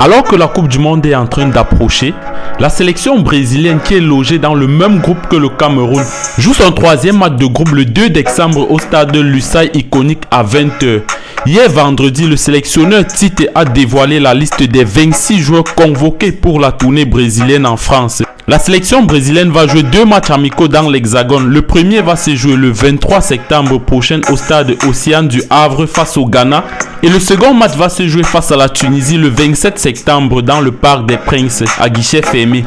Alors que la Coupe du Monde est en train d'approcher, la sélection brésilienne qui est logée dans le même groupe que le Cameroun joue son troisième match de groupe le 2 décembre au stade Lusail Iconic à 20h. Hier vendredi, le sélectionneur Tite a dévoilé la liste des 26 joueurs convoqués pour la tournée brésilienne en France. La sélection brésilienne va jouer 2 matchs amicaux dans l'Hexagone. Le premier va se jouer le 23 septembre prochain au stade Océane du Havre face au Ghana. Et le second match va se jouer face à la Tunisie le 27 septembre dans le Parc des Princes à guichet fermé.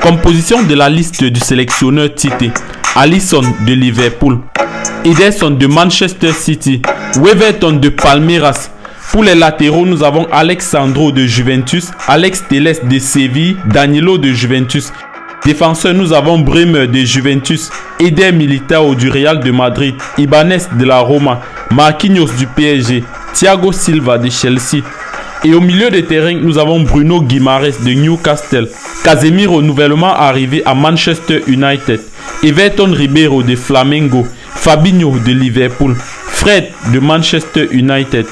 Composition de la liste du sélectionneur Tite: Alisson de Liverpool, Ederson de Manchester City, Weverton de Palmeiras. Pour les latéraux, nous avons Alexandro de Juventus, Alex Telles de Séville, Danilo de Juventus. Défenseurs, nous avons Bremer de Juventus, Eder Militao du Real de Madrid, Ibanez de la Roma, Marquinhos du PSG, Thiago Silva de Chelsea. Et au milieu de terrain, nous avons Bruno Guimaraes de Newcastle, Casemiro nouvellement arrivé à Manchester United, Everton Ribeiro de Flamengo, Fabinho de Liverpool, Fred de Manchester United,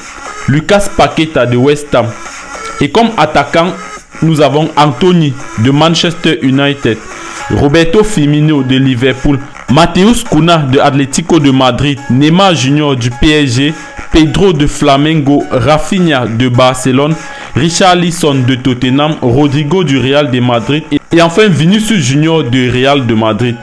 Lucas Paqueta de West Ham. Et comme attaquant, nous avons Anthony de Manchester United, Roberto Firmino de Liverpool, Mateus Cunha de Atlético de Madrid, Neymar Junior du PSG, Pedro de Flamengo, Rafinha de Barcelone, Richarlison de Tottenham, Rodrigo du Real de Madrid et enfin Vinicius Junior du Real de Madrid.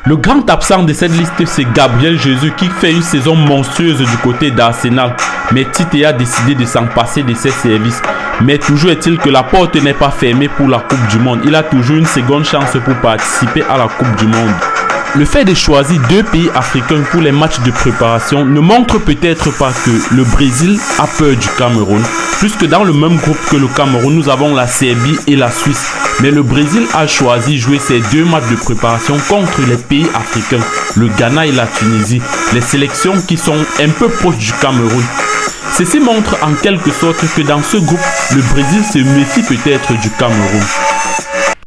Le grand absent de cette liste, c'est Gabriel Jesus qui fait une saison monstrueuse du côté d'Arsenal. Mais Tite a décidé de s'en passer de ses services. Mais toujours est-il que la porte n'est pas fermée pour la Coupe du Monde. Il a toujours une seconde chance pour participer à la Coupe du Monde. Le fait de choisir 2 pays africains pour les matchs de préparation ne montre peut-être pas que le Brésil a peur du Cameroun, puisque dans le même groupe que le Cameroun, nous avons la Serbie et la Suisse. Mais le Brésil a choisi jouer ces 2 matchs de préparation contre les pays africains, le Ghana et la Tunisie, les sélections qui sont un peu proches du Cameroun. Ceci montre en quelque sorte que dans ce groupe, le Brésil se méfie peut-être du Cameroun.